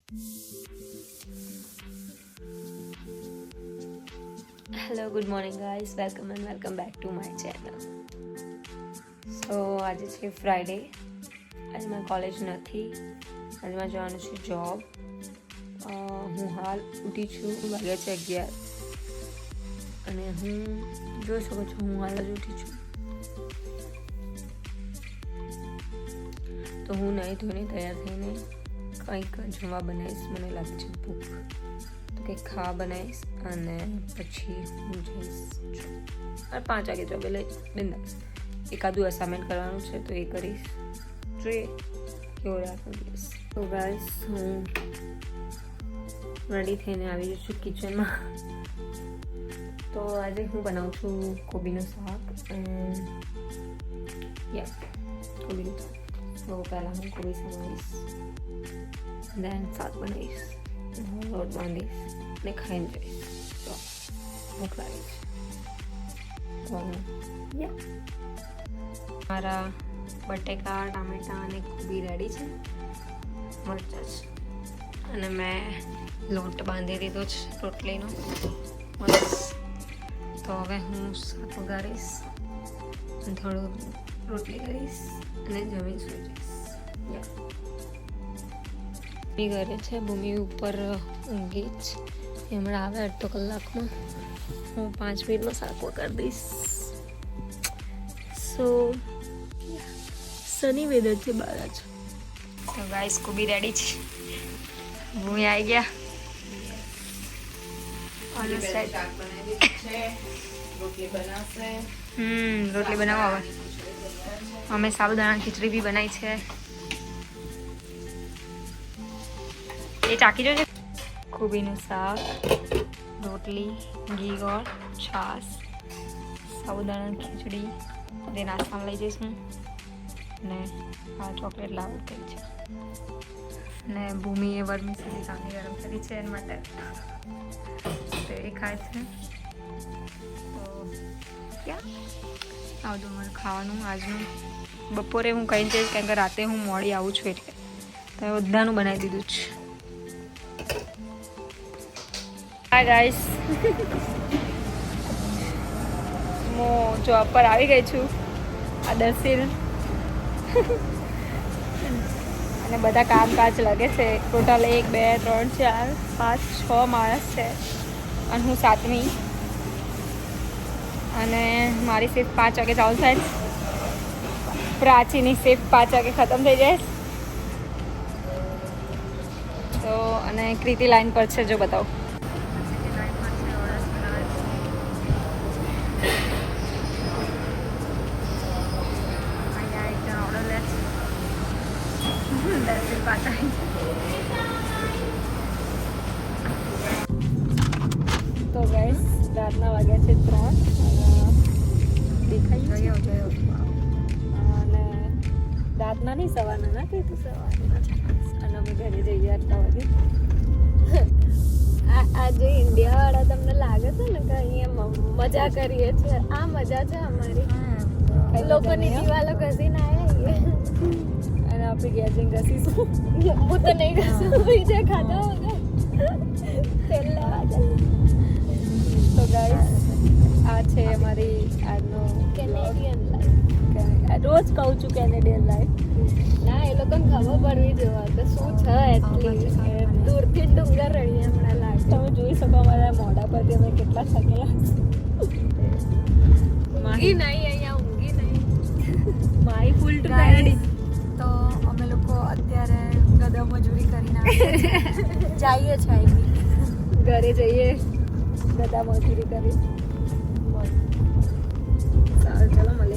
Hello good morning guys, welcome back to my channel. So આજે છે Friday. આજે મારે કોલેજ નથી, આજે મારે જવાનું છે જોબ. હું હાલ ઉઠી છું, વાગ્યા છે 11 અને હું જોઈ શકો છો હું હાલ જ ઉઠી છું. તો હું નહીં ધોઈને તૈયાર થઈને કંઈક જમવા બનાવીશ. મને લાગે છે ભૂખ, તો કંઈક ખાવા બનાવીશ અને પછી હું જઈશ 5 વાગે જોબ, એટલે બિંદાસ. એકાદું અસાઇનમેન્ટ કરવાનું છે તો એ કરીશ, જોઈએ કેવો રાખો દિવસ. તો ગાઈસ હું રેડી થઈને આવી જઈશ છું કિચનમાં. તો આજે હું બનાવું છું કોબીનું શાક કોબીનું શાક. તો પહેલાં હું કોબી સમાવીશ, દેન શાક બનાવીશ, લોટ બાંધીશ ને ખાઈને જઈશ. તો ભૂખ લાગી છે તો મારા બટેકા, ટામેટાં અને કોબી રેડી છે, મરચાં છે અને મેં લોટ બાંધી દીધો છે રોટલીનો બસ. તો હવે હું શાક વઘારીશ, થોડું રોટલી કરીશ અને જમીન સુઈ જઈશ. ભૂમિ ઘરે છે, ભૂમિ ઉપર ઊંઘી જ. હમણાં આવે અડધો કલાકમાં, હું 5 મિનિટમાં શાક વઘારી દઈશ. સો સની વેધર છે બહાર જ. તો ગાઈસ કોબી રેડી છે, ભૂમિ આવી ગયા. રોટલી બનાવો. હવે અમે સાબુદાણા ખીચડી બી બનાવી છે, એ ચાકી જોજે. કોબીનું શાક, રોટલી, ઘી ગોળ, છાશ, સાબુદાણા ખીચડી તે નાસ્તામાં લઈ જઈશું. ને આ ચોકલેટ લાવવા કરી છે ને ભૂમિએ વર્મી સાંજે ગરમ કરી છે એના માટે, તો એ ખાય છે. તો ક્યાં આવતું મારે ખાવાનું આજનું. બપોરે હું કહીને જઈશ કારણ કે રાતે હું મોડી આવું છું, એટલે તો બધાનું બનાવી દીધું છે. હાય ગાઈસ, હું જોબ પર આવી ગઈ છું. આ દર્શિલ અને બધા કામકાજ લાગે છે. ટોટલ 1 2 3 4 5 6 માણસ છે અને હું 7મી. અને મારી શિફ્ટ 5 વાગે ચાલુ થાય. પ્રાચીની શિફ્ટ 5 વાગે ખતમ થઈ જાય. તો અને કૃતિ લાઈન પર છે, જો બતાવો. તો ગાઈસ રાતના વાગ્યા છે 3. દેખાય અને રાતના નહીં સવારના ના કીધું સવારના. અને અમે ઘરે જઈએ 8 વાગે. આજે ઇન્ડિયાવાળા તમને લાગે છે ને કે અહીંયા મજા કરીએ છીએ. આ મજા છે અમારી. લોકોની દિવાલો ઘસીને આવ્યા અને આપણે ગયા જઈને ઘસીશું. હું તો નહીં ઘસું, બીજા ખાધા વગર તેલ લેવા જાય. તો ગાઈસ આ છે અમારી આજનો કેનેડિયન લાઈફ. રોજ કહું છું કેનેડિયન લાઈફ. ના, એ લોકોને ખબર પડવી જોઈએ કે શું છે. એટલી દૂરથી ડુંગર રહીએ હમણાં લાગે. તમે જોઈ શકો અમારા મોઢા પરથી અમે કેટલા થાકેલા. ઊંઘી નહીં અહીંયા, ઊંઘી નહીં. મારી ફૂલ ટુ પેરેડી. તો અમે લોકો અત્યારે ગધા મજૂરી કરીને જઈએ છીએ. ઘરે જઈએ ગધા મજૂરી કરી. સારું, ચલો મળીએ.